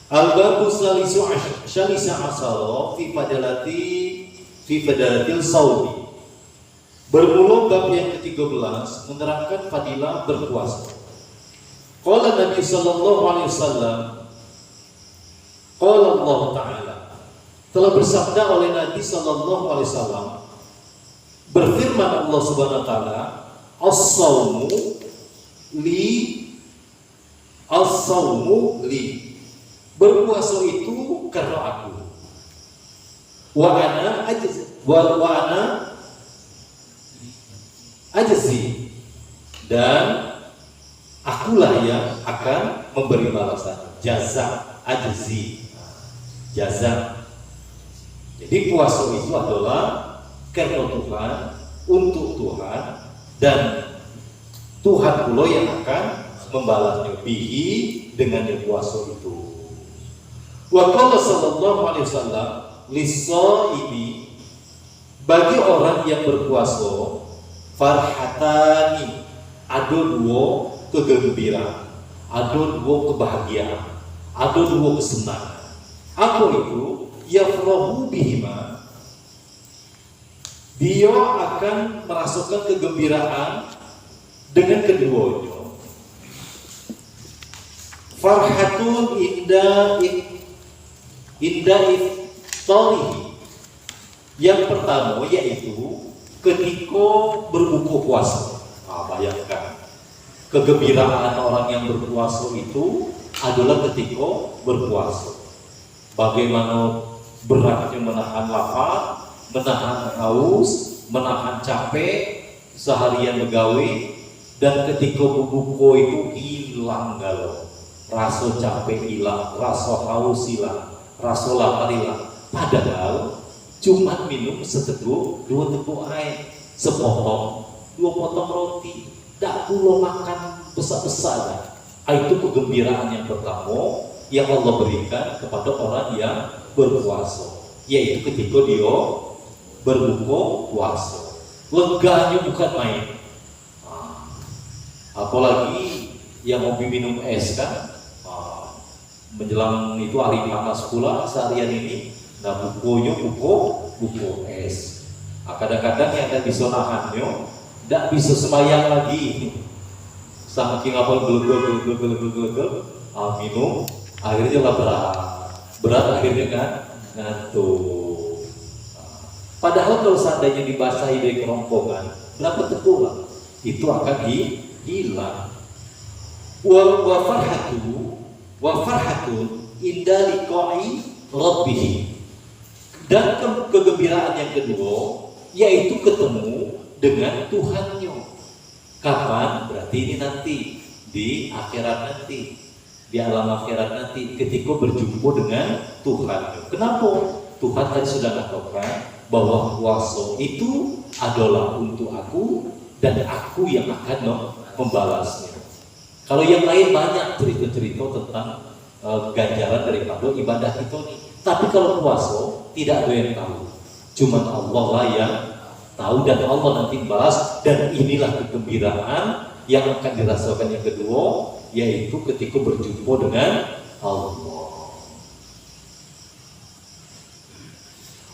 Al-babu salisa asara fi fadalatil saumi. Bermula bab yang ke-13 menerangkan fadilah berpuasa. Qala Nabi sallallahu alaihi wasallam, qala Allah Ta'ala, telah bersabda oleh Nabi sallallahu alaihi wasallam, berfirman Allah Subhanahu wa taala, as-saumu li, berpuasa itu karena aku. Wa ana ajzi, dan akulah yang akan memberi balasan. Jaza, ajzi, jaza. Jadi puasa itu adalah karena Tuhan, untuk Tuhan, dan Tuhan pula yang akan membalasnya bihi, dengan yang puasa itu. Wa qala sallallahu alaihi wasallam lis-shaimi, bagi orang yang berpuasa, farhatani, ada dua kegembiraan, ada dua kebahagiaan, ada dua kesenangan. Apa itu? Yafrahu bihima, dia akan merasakan kegembiraan dengan keduanya. Farhatun inda iftarihi, yang pertama yaitu ketika berbuka puasa. Bayangkan, kegembiraan orang yang berpuasa itu adalah ketika berpuasa. Bagaimana beratnya menahan lapar, menahan haus, menahan capek seharian begawe, dan ketika berbuka itu hilang galau, rasa capek hilang, rasa haus hilang, rasa lapar hilang. Padahal cuma minum seteguk, 2 teguk air, sepotong, 2 potong roti, tak perlu makan besar-besar. Itu kegembiraan yang pertama yang Allah berikan kepada orang yang berpuasa, yaitu ketika dia berbuka puasa. Leganya bukan main. Apalagi yang hobi minum es kan, menjelang itu hari panas pula seharian ini. Nah, bukunya buku es. Kadang-kadang yang tidak bisa nahannya, tidak bisa sembahyang lagi. Saking apa gelegel, minum, akhirnya lah berat akhirnya kan ngantuk. Padahal kalau seandainya dibasahi dari kerongkongan, berapa tegulang itu akan hilang. Wa farhatun inda liqa'i rabbih, dan kegembiraan yang kedua yaitu ketemu dengan Tuhannya. Kapan? Berarti ini nanti di akhirat nanti, di alam akhirat nanti, ketika berjumpa dengan Tuhan. Kenapa? Tuhan tadi sudah katakan bahwa puasa itu adalah untuk aku, dan aku yang akan membalasnya. Kalau yang lain banyak cerita-cerita tentang ganjaran daripada ibadah itu nih. Tapi kalau puasa tidak ada yang tahu, cuma Allah lah yang tahu, dan Allah nanti balas. Dan inilah kegembiraan yang akan dirasakan yang kedua, yaitu ketika berjumpa dengan Allah.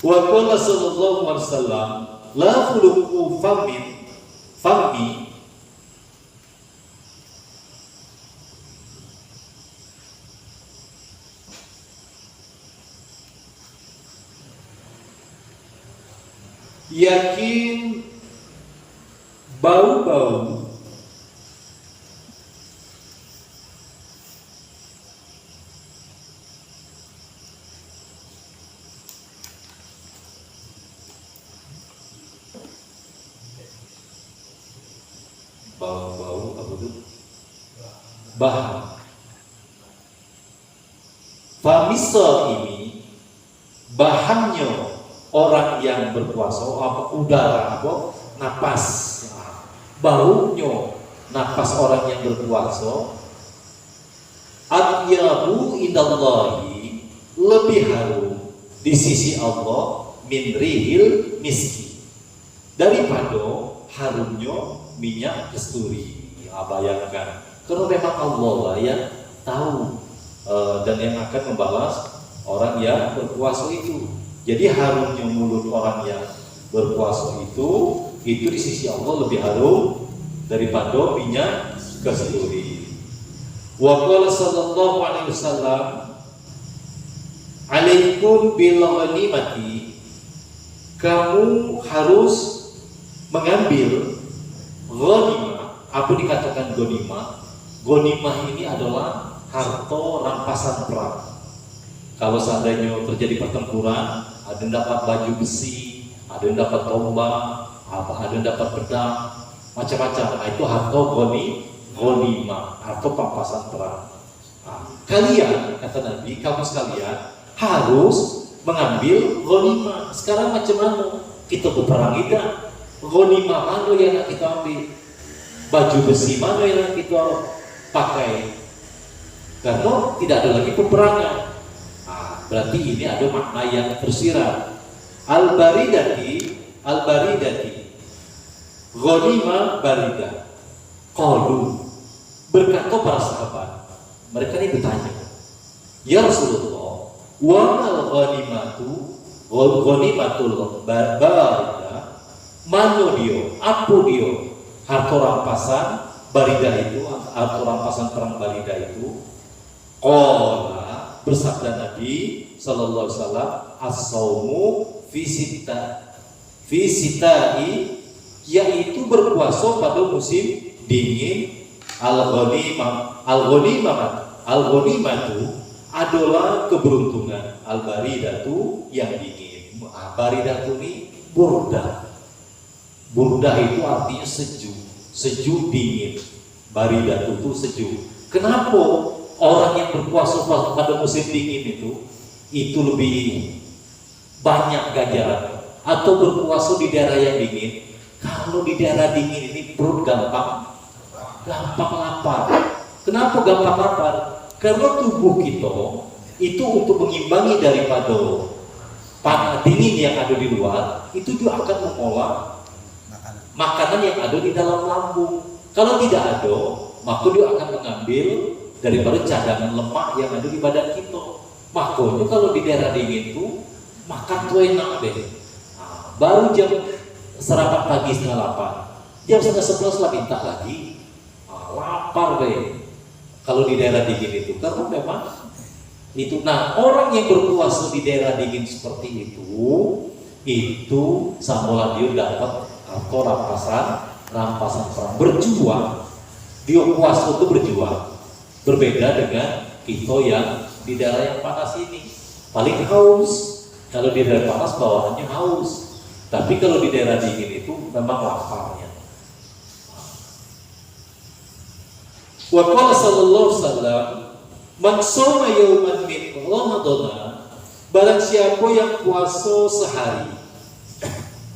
Wa qala sallallahu alaihi wasallam, la khuluqu fami yakin bau-bau apa itu? Bahan. Famisa ini bahannya orang yang berpuasa, udara, napas. Baunya napas orang yang berpuasa, atyabu indallahi, lebih harum di sisi Allah, min rihil miski, daripada harumnya minyak kasturi. Bayangkan, karena memang Allah lah yang tahu dan yang akan membalas orang yang berpuasa itu. Jadi harumnya mulut orang yang berpuasa itu di sisi Allah lebih harum daripada minyak kasturi. Wa qala sallallahu alaihi wasallam, alaikum bil ghanimati, kamu harus mengambil ghanimah. Apa dikatakan ghanimah? Ghanimah ini adalah harta rampasan perang. Kalau seandainya terjadi pertempuran, ada yang dapat baju besi, ada yang dapat tombak, ada yang dapat pedang, macam-macam. Nah, itu harta ghanimah, harta rampasan perang. Nah, kalian, kata Nabi, kamu sekalian harus mengambil ghanimah. Sekarang macam mana? Kita berperang tidak? Ghanimah mana yang nak kita ambil? Baju besi mana yang nak kita pakai? Karena tidak ada lagi peperangan. Berarti ini ada makna yang tersirat. Al-baridati ghanimah baridah. Qalu, berkata para sahabat, mereka ini bertanya, ya Rasulullah, wa mal ghanimatul baridah, mana dia, apa dia harta rampasan baridah itu, harta rampasan perang baridah itu? Qala, bersabda Nabi sallallahu alaihi wasallam, as-saumu fi sitai, yaitu berpuasa pada musim dingin. Al-ghanimatu adalah keberuntungan, al-baridatu yang dingin. Baridatu ini burdah itu artinya sejuk dingin. Baridatu itu sejuk. Kenapa orang yang berpuasa pada musim dingin itu lebih banyak ganjaran? Atau berpuasa di daerah yang dingin? Kalau di daerah dingin ini perut gampang lapar. Kenapa gampang lapar? Karena tubuh kita itu untuk mengimbangi daripada panas dingin yang ada di luar, itu juga akan mengolah makanan yang ada di dalam lambung. Kalau tidak ada, maka dia akan mengambil daripada cadangan lemak yang ada di badan kita. Makanya kalau di daerah dingin itu makan tuh enak deh. Baru jam sarapan pagi 7:30, jam 10:30 lah minta lagi. Lapar deh. Kalau di daerah dingin itu, karena memang itu. Nah, orang yang berpuasa di daerah dingin seperti itu sambola dia dapat atau rampasan perang, berjuang. Dia puasa itu berjuang. Berbeda dengan kita yang di daerah yang panas ini, paling haus. Kalau di daerah panas bawaannya haus, tapi kalau di daerah dingin itu memang laparnya. Wa qala sallallahu alaihi wasallam, man shoma yawman min Ramadan, barang siapa yang puasa sehari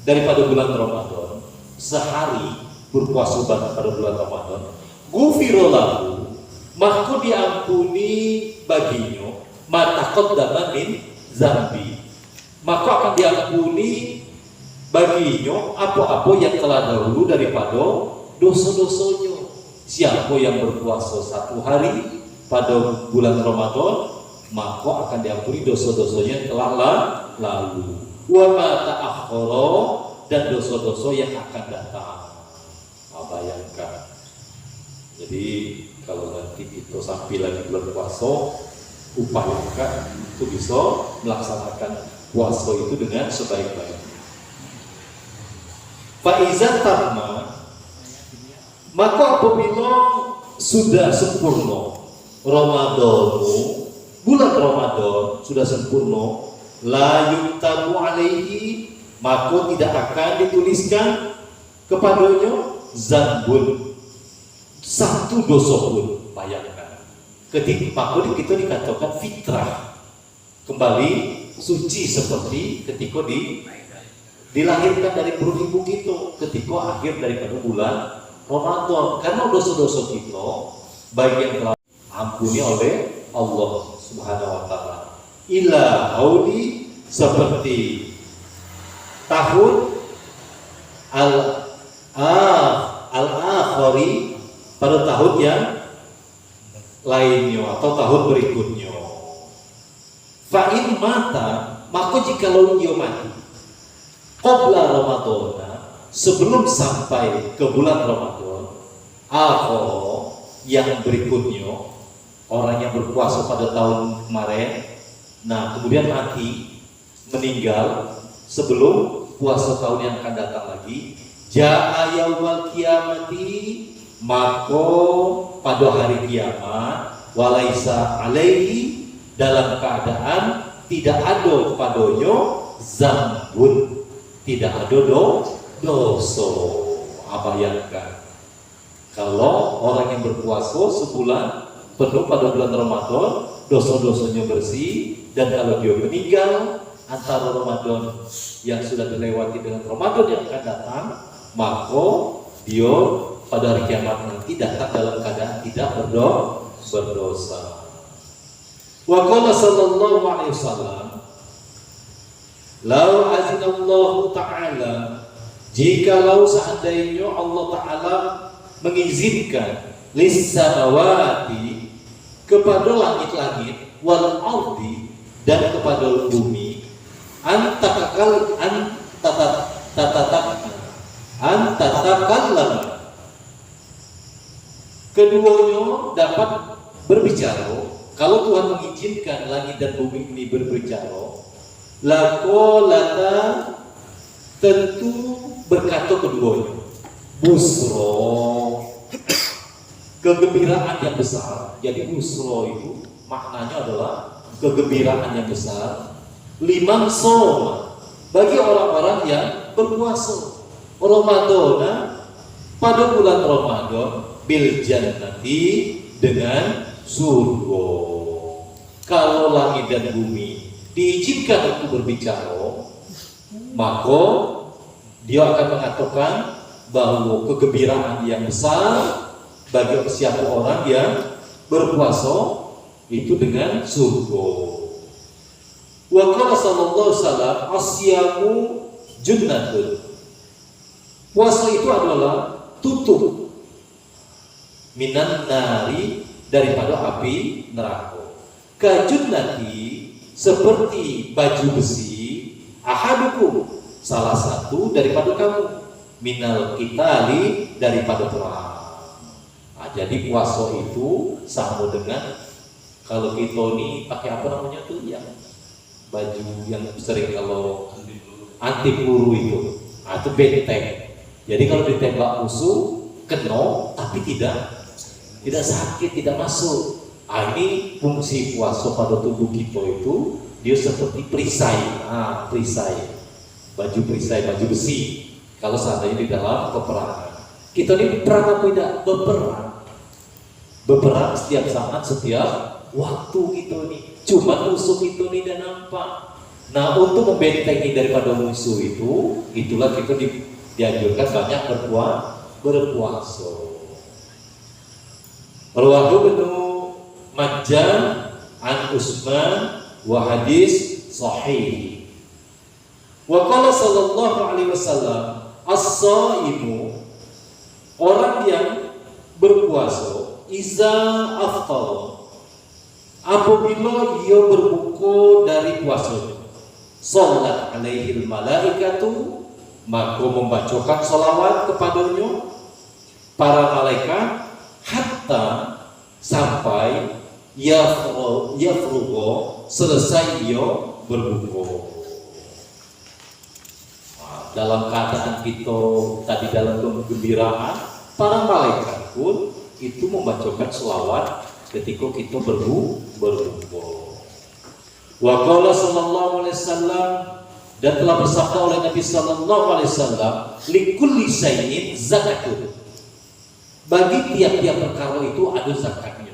daripada bulan Ramadan, sehari berpuasa pada bulan Ramadan, ghufira lahu, maka diampuni baginya ma taqaddama min zambi, maka akan diampuni baginya apa-apa yang telah dahulu daripada dosa-dosanya. Siapa yang berpuasa 1 hari pada bulan Ramadan, maka akan diampuni dosa-dosanya yang telah lalu. Wa ma ta'akhkhara, dan dosa-dosa yang akan datang. Bayangkan. Jadi kalau nanti kita sampai lagi bulan puasa, upayakan untuk bisa melaksanakan puasa itu dengan sebaik-baiknya. Fa'izat tamma, maka apabila sudah sempurna Ramadanu, bulan Ramadan sudah sempurna, la yuktabu alaihi, maka tidak akan dituliskan kepadanya zanbun, satu dosa pun. Bayangkan, ketika maka kita dikatakan fitrah, kembali suci seperti ketika dilahirkan dari perut ibu kita, ketika akhir daripada bulan Ramadan. Karena dosa-dosa kita baik yang telah ampuni oleh Allah Subhanahu wa taala. Ila hauli, seperti tahun al-akhiri, pada tahun yang lainnya atau tahun berikutnya. Fa'in mata, maka jikalau ia mati qabla Ramadan, sebelum sampai ke bulan Ramadan, yang berikutnya, orang yang berpuasa pada tahun kemarin, nah kemudian mati, meninggal sebelum puasa tahun yang akan datang lagi, ja'a yaumal qiyamati, maka pada hari kiamat, walaisa alaihi, dalam keadaan tidak ada padanya zambun, tidak ada dosa. Bayangkan kalau orang yang berpuasa sebulan penuh pada bulan Ramadan, dosa-dosanya bersih, dan kalau dia meninggal antara Ramadan yang sudah dilewati dengan Ramadan yang akan datang, maka dia pada hari kiamat nanti datang dalam keadaan tidak berdosa. Wa qala sallallahu alaihi wasallam, lau azinallahu ta'ala, jikalau seandainya Allah Ta'ala mengizinkan lis-samawati, kepada langit-langit, wal ardi, dan kepada bumi, antatakallam, keduanya dapat berbicara. Kalau Tuhan mengizinkan langit dan bumi ini berbicara, laqolata, tentu berkata keduanya, busro, kegembiraan yang besar. Jadi busro itu maknanya adalah kegembiraan yang besar. Liman soma, bagi orang-orang yang berpuasa Ramadan, pada bulan Ramadan, bil jannati, dengan surga. Kalau langit dan bumi diizinkan untuk berbicara, maka dia akan mengatakan bahwa kegembiraan yang besar bagi siapa orang yang berpuasa itu dengan surga. Wa qala sallallahu alaihi wasallam, asyamu junnatun, puasa itu adalah tutup minan nari, daripada api neraka. Kajunnati, seperti baju besi, ahadukum, salah satu daripada kamu, minal qitali, daripada perang. Nah, jadi puasa itu sama dengan, kalau kita ini pakai apa namanya tuh, yang baju yang sering kalau anti peluru itu, itu benteng. Jadi kalau ditembak musuh kena tapi tidak sakit, tidak masuk. Ini fungsi puasa pada tubuh kita itu, dia seperti perisai. Perisai, baju perisai, baju besi. Kalau seandainya di dalam peperangan, kita ini perang apa tidak? Berperang setiap saat, setiap waktu kita ini. Cuma musuh kita ini tidak nampak. Nah, untuk membentengi daripada musuh itu, itulah kita dianjurkan banyak berpuasa. Rawahu Ibnu Majah an Utsman wa hadis sahih. Wa qala sallallahu alaihi wasallam, as-shaimu, orang yang berpuasa, iza aftara, apabila ia berbuka dari puasanya, salat alaihi malaikatu, maka membacakan salawat kepadanya para malaikat, hatta, sampai yafrugo, selesai ia berbuka. Dalam keadaan kita tadi dalam kegembiraan, para malaikat pun itu membacakan selawat ketika kita berbuka. Wa qala sallallahu alaihi wasallam, dan telah bersabda oleh Nabi sallallahu alaihi wasallam, likulli syai'in zakatun, bagi tiap-tiap perkara itu ada zakatnya.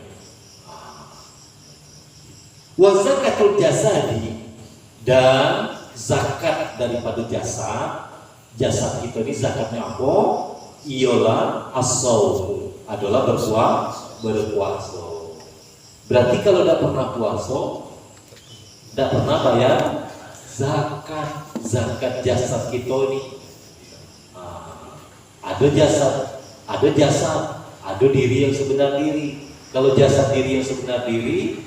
Wa zakatul jasadi, dan zakat daripada jasad kita ini zakatnya apa? Ialah as-shaum, adalah berpuasa. Berarti kalau tidak pernah puasa, tidak pernah bayar zakat jasad kita ini. Ada jasad, ada diri yang sebenar diri. Kalau jasad diri yang sebenar diri,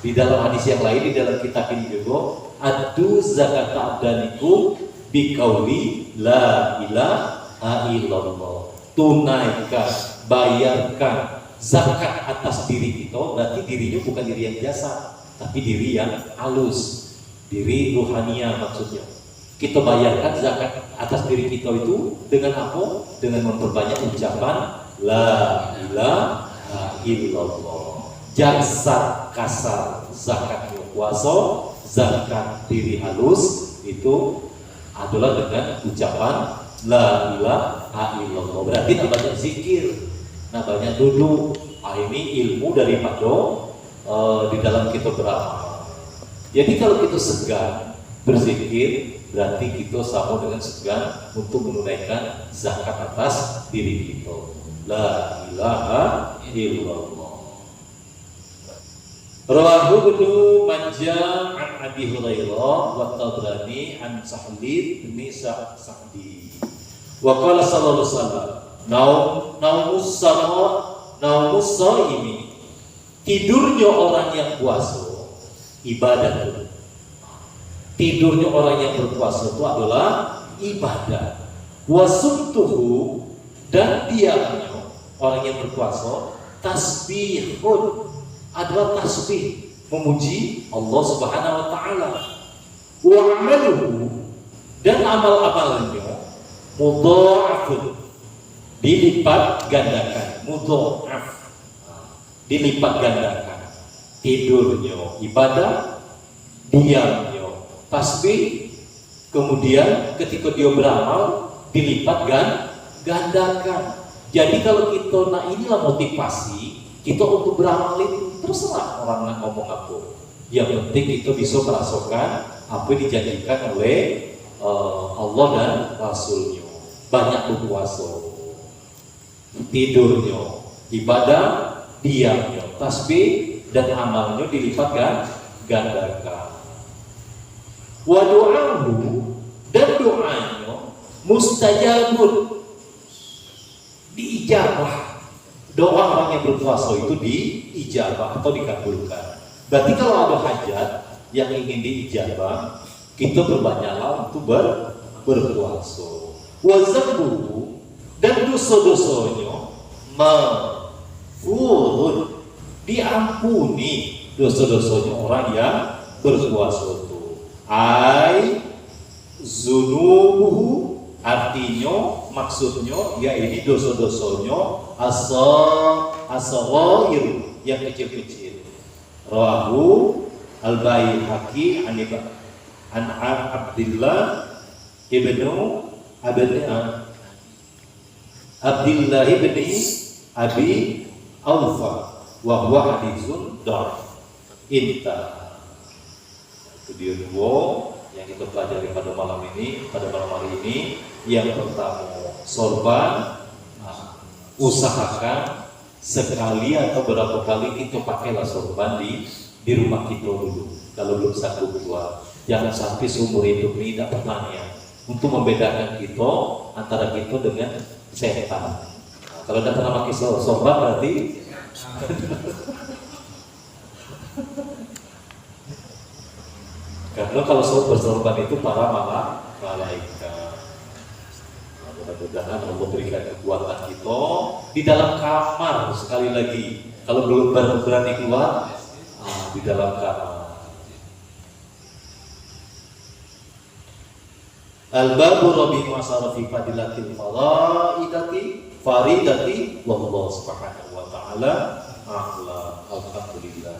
di dalam hadis yang lain, di dalam kitab ini juga, adu zakat abdanikum biqauli la ilaha illallah. Tunaikan, bayarkan zakat atas diri kita, berarti dirinya bukan diri yang jasad, tapi diri yang halus, diri ruhania maksudnya. Kita bayarkan zakat atas diri kita itu dengan apa? Dengan memperbanyak ucapan la ilaha illallah. Jasad kasar zakatnya puasa, zakat diri halus itu adalah dengan ucapan la ilaha illallah. Berarti nak banyak zikir, nak banyak duduk. Ini ilmu daripada di dalam kita beramal. Jadi kalau kita segan berzikir, berarti kita sama dengan segan untuk menunaikan zakat atas diri kita. La ilaha illallah. Rawahu Ibnu Majah an Abi Hurairah wa Tabrani an Sahlid bin Sa'di. Wa qala sallallahu alaihi wasallam, naumus shaimi, tidurnya orang yang puasa ibadah. Tidurnya orang yang berpuasa itu adalah ibadah. Wasumtuhu, dan diamnya orang yang berpuasa tasbihun, adalah tasbih, memuji Allah Subhanahu wa taala. Wa amaluhu, dan amal-amalnya mudha'afun, dilipat gandakan. Mudha'af, dilipat gandakan. Tidurnya ibadah, diamnya tasbih, kemudian ketika dia beramal dilipat gandakan. Jadi kalau kita, nah inilah motivasi kita untuk beramal itu. Terserah orang nak ngomong apa, yang penting kita bisa merasakan apa yang dijanjikan oleh Allah dan Rasulnya. Banyak berpuasa, tidurnya ibadah, diamnya tasbih, dan amalnya dilipat gandakan. Wa do'ahu, dan doanya mustajabun, diijabah. Doa orang yang berpuasa itu diijabah atau dikabulkan. Berarti kalau ada hajat yang ingin diijabah, kita berbanyaklah untuk berpuasa. Wa zambuhu, dan dosa-dosanya maghfurun, diampuni dosa-dosanya orang yang berpuasa itu. Ai zunubuhu, artinya maksudnya ya ini dosa-dosanya as-saghair, yang kecil-kecil. Rawahu al-Baihaqi an Abdillah ibnu Abi Aufa wa huwa haditsun dha'if. Inta. Itu dia dua yang kita pelajari pada malam hari ini. Yang pertama, sorban, usahakan sekali atau berapa kali kita pakailah sorban di rumah kita dulu. Kalau belum sanggup buat, jangan sampai seumur hidup ini tidak pernah ya, untuk membedakan kita antara kita dengan setan. Kalau tidak pernah pakai sorban berarti karena kalau bersorban itu para malaikat. Mudah-mudahan Allah berikan kekuatan kita di dalam kamar. Sekali lagi, kalau belum berani keluar, di dalam kamar. Al-babu rabi ma'asara fi fadilatil faridati wallahu subhanahu wa ta'ala a'lam. Alhamdulillah.